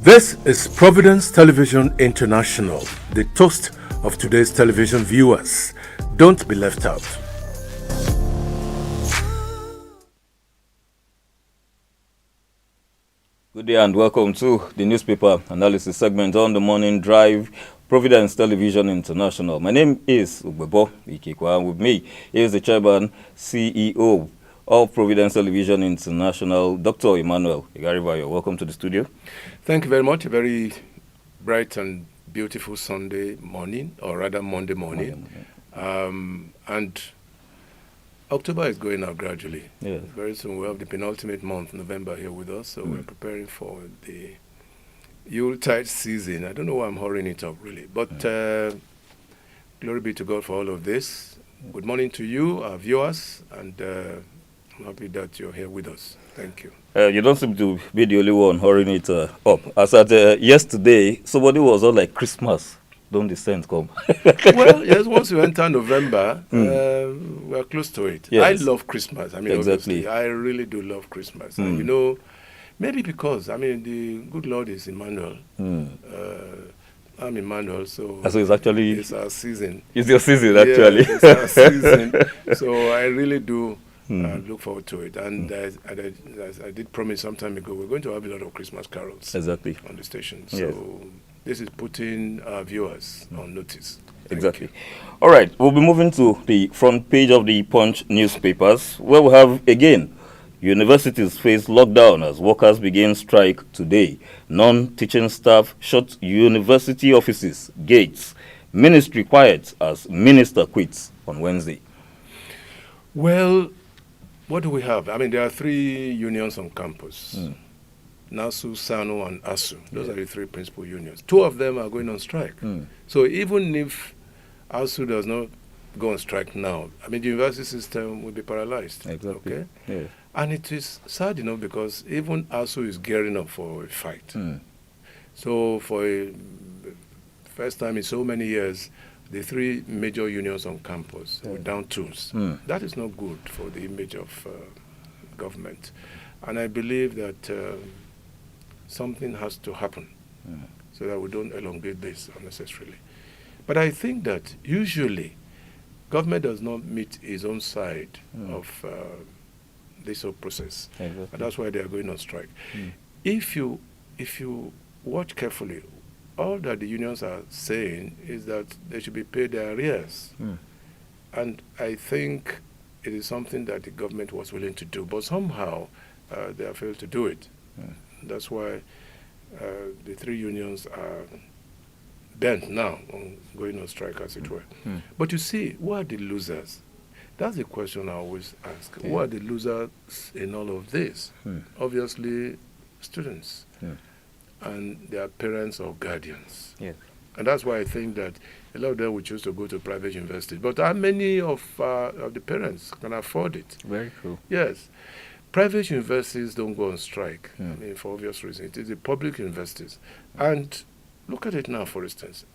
This is Providence Television International, the toast of today's television viewers. Don't be left out. Good day and welcome to the newspaper analysis segment on the Morning Drive, Providence Television International. My name is Ugbebo Ikekwa, and with me is the chairman, CEO of Providence Television International, Dr. Emmanuel Igarivayo. Welcome to the studio. Thank you very much. A very bright and beautiful Sunday morning, or rather Monday morning. And October is going out gradually. Yes. Very soon we'll have the penultimate month, November, here with us. So we're preparing for the Yuletide season. I don't know why I'm hurrying it up, really. But glory be to God for all of this. Good morning to you, our viewers, and I'm happy that you're here with us. Thank you. You don't seem to be the only one hurrying it up. As at yesterday, somebody was all like, Christmas, don't the scent come? Well, yes, once you enter November, we're close to it. Yes. I love Christmas. I mean, Exactly. obviously, I really do love Christmas. And, you know, maybe because, I mean, the good Lord is Emmanuel. I'm Emmanuel, so So it's actually... it's our season. It's your season, actually. Yeah, it's our season. So I really do look forward to it. And as I did promise some time ago, we're going to have a lot of Christmas carols Exactly. on the station. So Yes. this is putting our viewers on notice. Thank Exactly. you. All right, we'll be moving to the front page of the Punch newspapers, where we have, again, universities face lockdown as workers begin strike today. Non-teaching staff shut university offices, gates. Ministry quiet as minister quits on Wednesday. Well, what do we have? I mean, there are three unions on campus. NASU, SANU, and ASU. Those are the three principal unions. Two of them are going on strike. So even if ASU does not go on strike now, I mean, the university system will be paralyzed. Exactly. Okay? Yeah. And it is sad enough because even ASU is gearing up for a fight. So for a first time in so many years, the three major unions on campus were down tools. That is not good for the image of government. And I believe that something has to happen so that we don't elongate this unnecessarily. But I think that usually government does not meet its own side of this whole process. Exactly. And that's why they are going on strike. If you watch carefully, all that the unions are saying is that they should be paid their arrears. And I think it is something that the government was willing to do, but somehow they have failed to do it. That's why the three unions are bent now on going on strike, as it were. But you see, who are the losers? That's the question I always ask. Who are the losers in all of this? Obviously, students and their parents or guardians. Yes. And that's why I think that a lot of them will choose to go to private universities. But how many of the parents can afford it? Very true. Yes. Private universities don't go on strike, I mean, for obvious reasons. It is the public universities. And look at it now, for instance.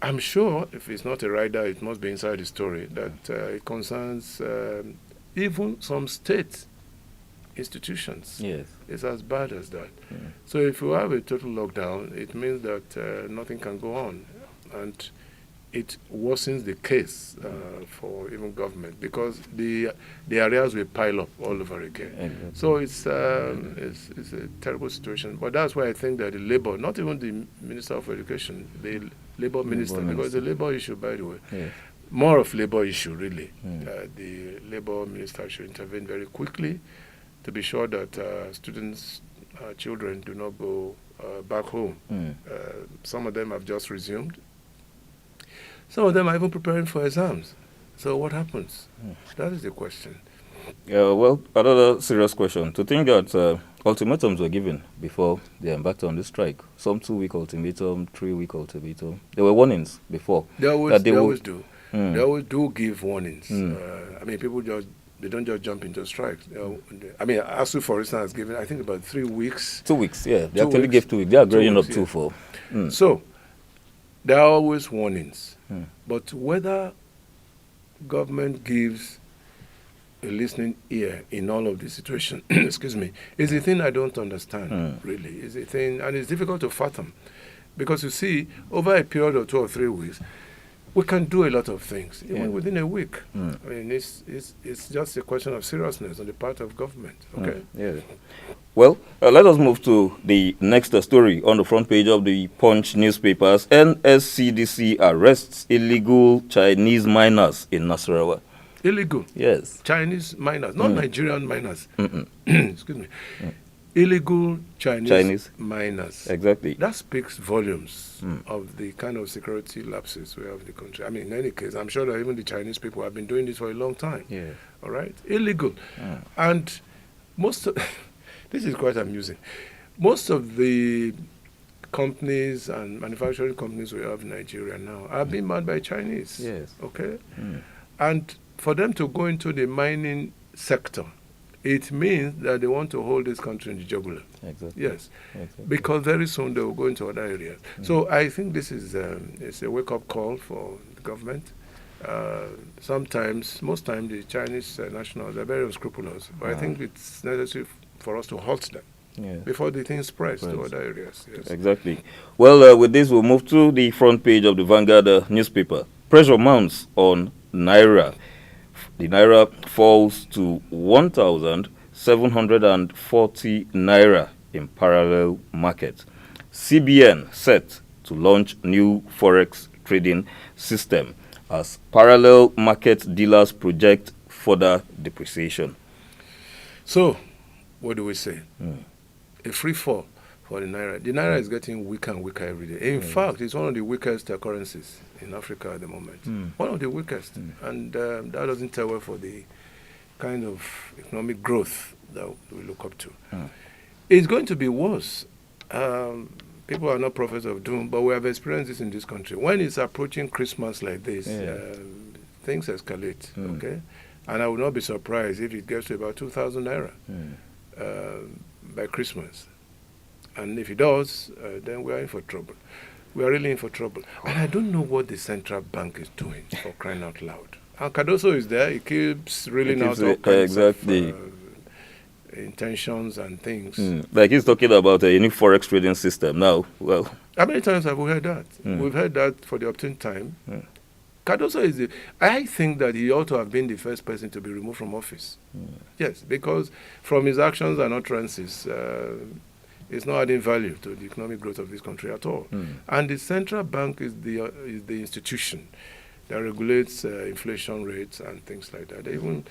I'm sure if it's not a rider, it must be inside the story, that it concerns even some state institutions. Yes. It's as bad as that. So if you have a total lockdown, it means that nothing can go on. And it worsens the case for even government because the areas will pile up all over again. Exactly. So it's a terrible situation. But that's why I think that the labor, not even the Minister of Education, the labor minister, because the labor issue, by the way, more of labor issue really. The labor minister should intervene very quickly to be sure that students, children do not go back home. Some of them have just resumed. Some of them are even preparing for exams. So what happens? That is the question. Well, another serious question. To think that ultimatums were given before they embarked on this strike. Some 2-week ultimatum, 3-week ultimatum. There were warnings before. They always do. They always do give warnings. I mean, people they don't just jump into strikes. I mean, ASU, for instance, has given, I think, about 3 weeks. 2 weeks, yeah. They 2 actually weeks. gave 2 weeks. They are growing up weeks, too yeah. for. So, there are always warnings. But whether government gives a listening ear in all of this situation. Excuse me. It's a thing I don't understand, really. It's a thing, and it's difficult to fathom. Because you see, over a period of 2 or 3 weeks, we can do a lot of things, even within a week. I mean, it's just a question of seriousness on the part of government, okay? Yeah. Well, let us move to the next story on the front page of the Punch newspapers. NSCDC arrests illegal Chinese miners in Nasarawa. Illegal? Yes. Chinese miners, not Nigerian miners. Excuse me. Illegal Chinese miners. Exactly. That speaks volumes of the kind of security lapses we have in the country. I mean, in any case, I'm sure that even the Chinese people have been doing this for a long time. Yeah. All right? Illegal. And most of... This is quite amusing. Most of the companies and manufacturing companies we have in Nigeria now are being manned by Chinese. Yes. Okay? And for them to go into the mining sector, it means that they want to hold this country in the jugular. Exactly. Yes. Exactly. Because very soon they will go into other areas. So I think this is it's a wake-up call for the government. Sometimes, most times, the Chinese nationals are very unscrupulous. But I think it's necessary for us to halt them before the thing spreads to other areas. Yes. Exactly. Well, with this, we'll move to the front page of the Vanguard newspaper. Pressure mounts on Naira. The Naira falls to 1,740 Naira in parallel market. CBN set to launch new forex trading system as parallel market dealers project further depreciation. So, what do we say? A free fall for the Naira. The Naira is getting weaker and weaker every day. In fact, it's one of the weakest currencies in Africa at the moment. One of the weakest. And that doesn't tell well for the kind of economic growth that we look up to. It's going to be worse. People are not prophets of doom, but we have experienced this in this country. When it's approaching Christmas like this, things escalate, okay? And I would not be surprised if it gets to about 2,000 Naira by Christmas. And if it does, then we are in for trouble. We are really in for trouble. And I don't know what the central bank is doing, for crying out loud. And Cardoso is there. He keeps reeling out all kinds of intentions and things. Like he's talking about a unique forex trading system now. Well, how many times have we heard that? We've heard that for the opportune time. Cardoso is I think that he ought to have been the first person to be removed from office. Yes, because from his actions and utterances, it's not adding value to the economic growth of this country at all. And the central bank is the institution that regulates inflation rates and things like that. They even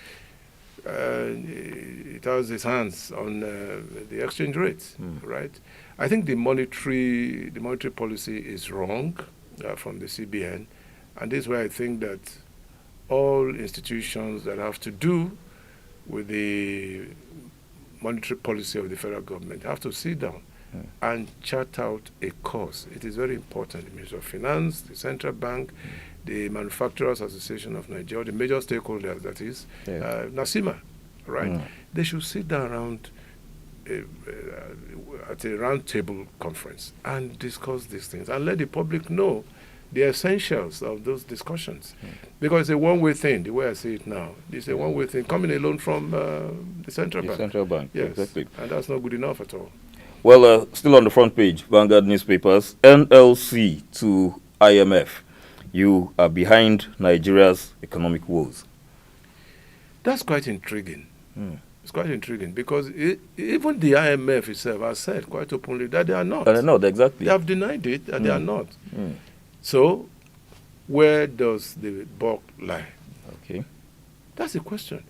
it has its hands on the exchange rates, right? I think the monetary policy is wrong from the CBN, and this is why I think that all institutions that have to do with the monetary policy of the federal government have to sit down and chart out a course. It is very important. The Ministry of Finance, the Central Bank, the Manufacturers Association of Nigeria, the major stakeholders, that is, NASIMA, right? They should sit down around at a round table conference and discuss these things and let the public know the essentials of those discussions. Because it's a one-way thing, the way I see it now. It's a one-way thing coming alone from the Central Bank. Central Bank, yes. Exactly. And that's not good enough at all. Well, still on the front page, Vanguard newspapers, NLC to IMF. You are behind Nigeria's economic woes. That's quite intriguing. It's quite intriguing because even the IMF itself has said quite openly that they are not. They're not, exactly. They have denied it that they are not. So, where does the buck lie? Okay. That's the question.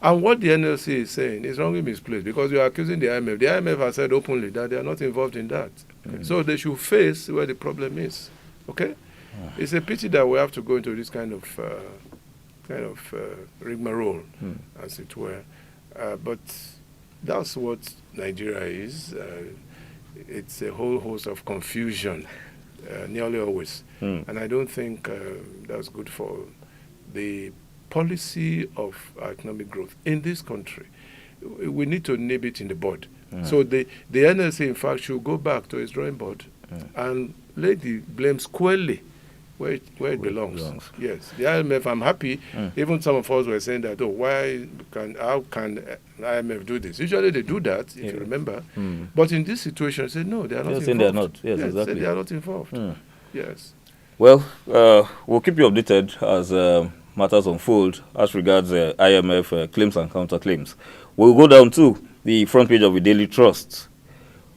And what the NLC is saying is wrongly misplaced because you are accusing the IMF. The IMF has said openly that they are not involved in that. Okay? So they should face where the problem is. Okay? It's a pity that we have to go into this kind of rigmarole, as it were. But that's what Nigeria is. It's a whole host of confusion, nearly always. And I don't think that's good for the policy of economic growth in this country. We need to nib it in the bud. So the NLC, in fact, should go back to its drawing board and lay the blame squarely where it belongs. Yes, the IMF. I'm happy. Even some of us were saying that, how can IMF do this? Usually they do that, if you remember. But in this situation, say no, they are not involved. They are not. Yes, exactly. They are not involved. Yes. Well, we'll keep you updated as matters unfold as regards IMF claims and counterclaims. We'll go down to the front page of the Daily Trust,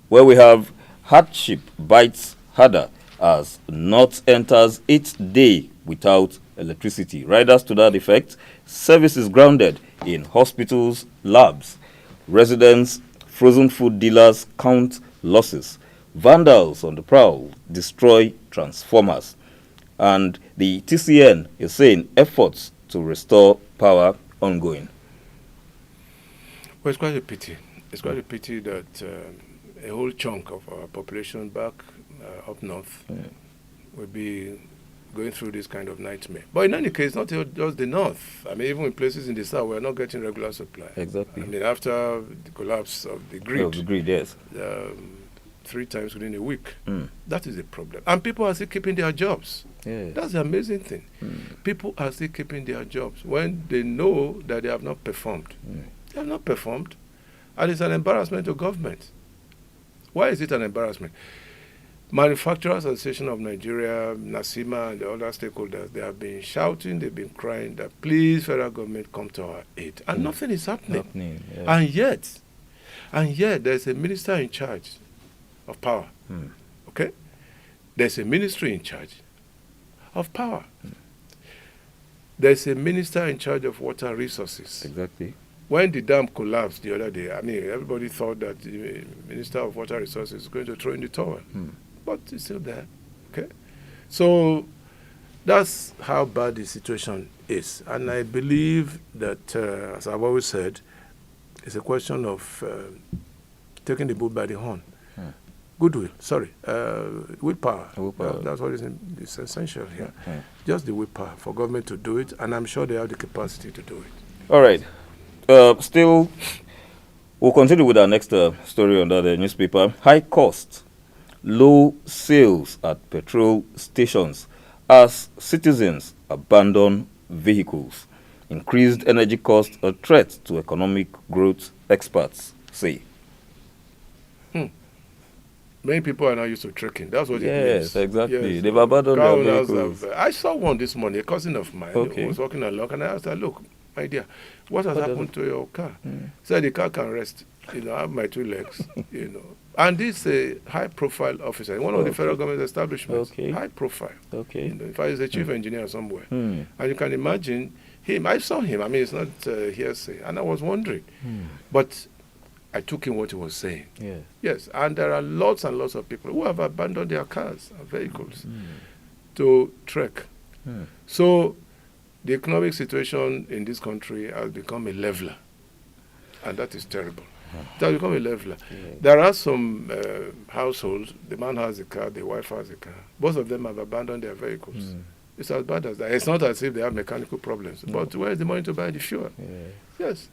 where we have hardship bites harder as North enters 8th day without electricity. Riders to that effect, services grounded in hospitals, labs. Residents, frozen food dealers count losses. Vandals on the prowl destroy transformers. And the TCN is saying efforts to restore power ongoing. Well, it's quite a pity. It's quite a pity that a whole chunk of our population back up north will be going through this kind of nightmare. But in any case, not just the north. I mean, even in places in the south, we're not getting regular supply. Exactly. I mean, after the collapse of the grid. Of the grid, yes. 3 times within a week. That is a problem. And people are still keeping their jobs. Yeah. That's the amazing thing. People are still keeping their jobs when they know that they have not performed. They have not performed. And it's an embarrassment to government. Why is it an embarrassment? Manufacturers Association of Nigeria, NASIMA, and the other stakeholders, they have been shouting, they've been crying that please, federal government, come to our aid. And nothing is happening. Yeah. And yet, there's a minister in charge of power. Okay? There's a ministry in charge of power. There's a minister in charge of water resources. Exactly. When the dam collapsed the other day, I mean, everybody thought that the Minister of Water Resources is going to throw in the towel. But it's still there. Okay? So that's how bad the situation is. And I believe that, as I've always said, it's a question of taking the bull by the horn. Willpower. That's what is essential here. Just the willpower for government to do it, and I'm sure they have the capacity to do it. All right. Still, we'll continue with our next story on that newspaper. High cost, low sales at petrol stations as citizens abandon vehicles. Increased energy costs a threat to economic growth, experts say. Many people are not used to trekking. That's what it means. Yes, exactly. Yes. They've abandoned their vehicles. I saw one this morning, a cousin of mine who was walking along, and I asked her, look, my dear, what has happened to your car? Said the car can rest. I have my 2 legs, And this is a high-profile officer in one of the federal government establishments. High profile. In fact, he's a chief engineer somewhere. And you can imagine him. I saw him. I mean, it's not hearsay. And I was wondering. But I took in what he was saying. Yes, and there are lots and lots of people who have abandoned their cars and vehicles to trek. So the economic situation in this country has become a leveler, and that is terrible. It has become a leveler. There are some households, the man has a car, the wife has a car. Both of them have abandoned their vehicles. It's as bad as that. It's not as if they have mechanical problems, but where is the money to buy the fuel? Yes.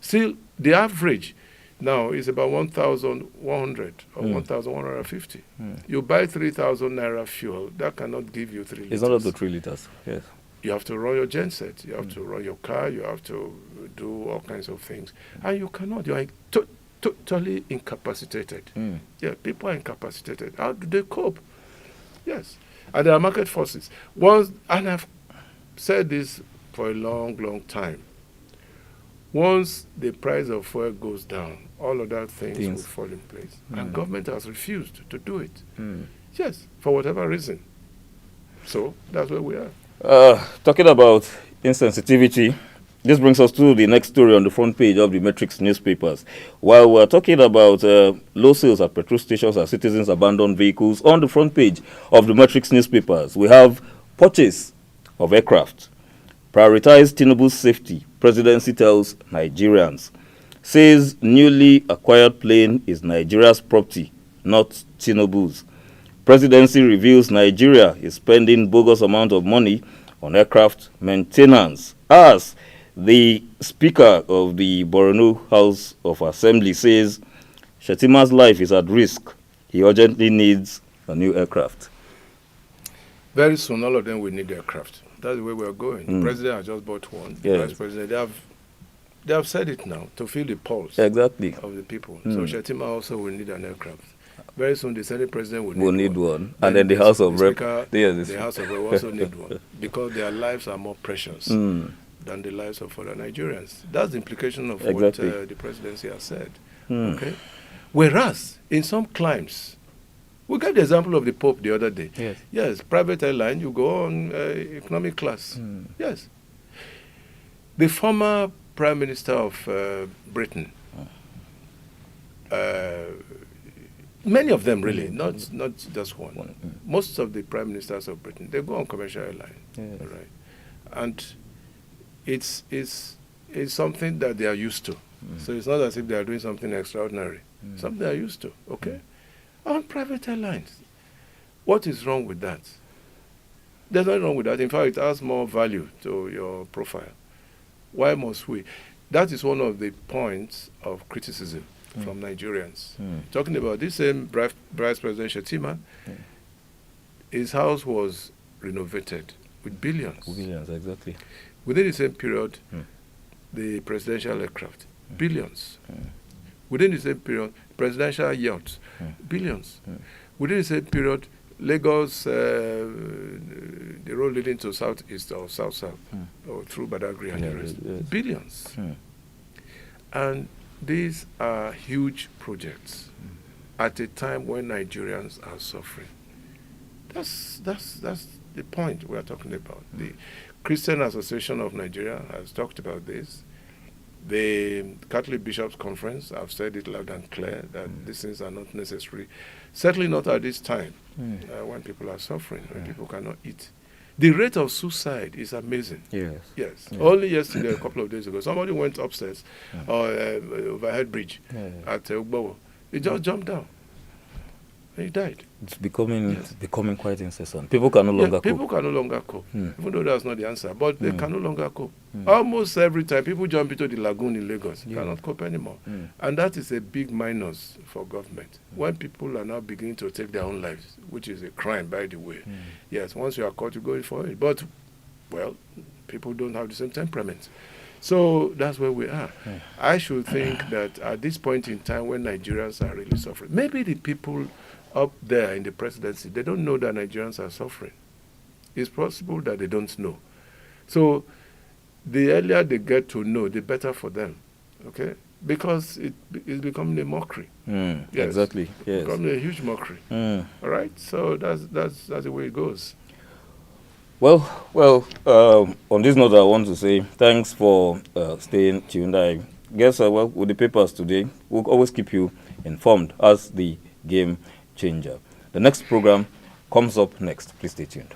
Still, the average now is about 1,100 or 1,150. You buy 3,000 naira fuel, that cannot give you 3 liters. It's not up to 3 liters. Yes. You have to run your genset, you have to run your car, you have to do all kinds of things. And you cannot, you are totally incapacitated. Yeah, people are incapacitated. How do they cope? Yes. And there are market forces. And I've said this for a long, long time. Once the price of fuel goes down, all other things will fall in place. And government has refused to do it. Yes, for whatever reason. So that's where we are. Talking about insensitivity, this brings us to the next story on the front page of the Matrix newspapers. While we're talking about low sales at petrol stations as citizens abandon vehicles, on the front page of the Matrix newspapers, we have purchase of aircraft. Prioritize Tinubu's safety, presidency tells Nigerians. Says newly acquired plane is Nigeria's property, not Tinubu's. Presidency reveals Nigeria is spending bogus amount of money on aircraft maintenance. As the Speaker of the Borno House of Assembly says, Shetima's life is at risk. He urgently needs a new aircraft. Very soon, all of them will need aircraft. That's the way we're going. The president has just bought one. The Yes. vice president, they have said it now to feel the pulse Exactly. of the people. So Shetima also will need an aircraft. Very soon, the Senate president will We'll need need one. one. And then the House of Rep. Speaker, Yes. the House of Rep also need one because their lives are more precious than the lives of other Nigerians. That's the implication of Exactly. what the presidency has said. Okay. Whereas in some climes, we gave the example of the Pope the other day. Yes. Yes, private airline, you go on economic class. Yes. The former Prime Minister of Britain, many of them really, not just one. Most of the Prime Ministers of Britain, they go on commercial airline. Yes. Right? And it's something that they are used to. So it's not as if they are doing something extraordinary. Something they are used to, okay? On private airlines. What is wrong with that? There's nothing wrong with that. In fact, it adds more value to your profile. Why must we? That is one of the points of criticism from Nigerians. Talking about this same Vice President Shetima, his house was renovated with billions. Billions, exactly. Within the same period, the presidential aircraft, billions. Within the same period, presidential yachts, billions. Within the same period, Lagos, the road leading to southeast or south-south, or through Badagry and the rest, billions. And these are huge projects at a time when Nigerians are suffering. That's the point we are talking about. The Christian Association of Nigeria has talked about this. The Catholic Bishops' Conference have said it loud and clear that these things are not necessary, certainly not at this time when people are suffering, when people cannot eat. The rate of suicide is amazing. Yes. Yes. Only yesterday, a couple of days ago, somebody went upstairs overhead bridge at Ugbowo. He just jumped down. And he died. It's becoming quite incessant. People can no longer cope. People can no longer cope, even though that's not the answer. But they can no longer cope. Almost every time people jump into the lagoon in Lagos, cannot cope anymore. And that is a big minus for government. When people are now beginning to take their own lives, which is a crime, by the way. Yes, once you are caught, you go in for it. But, well, people don't have the same temperament. So that's where we are. I should think that at this point in time when Nigerians are really suffering, maybe the people up there in the presidency, they don't know that Nigerians are suffering. It's possible that they don't know. So the earlier they get to know, the better for them, okay? Because it's becoming a mockery. Yes. Exactly. Yes. It's becoming a huge mockery. All right? So that's the way it goes. Well, on this note, I want to say thanks for staying tuned. I guess, with the papers today, we'll always keep you informed as the game changer. The next program comes up next. Please stay tuned.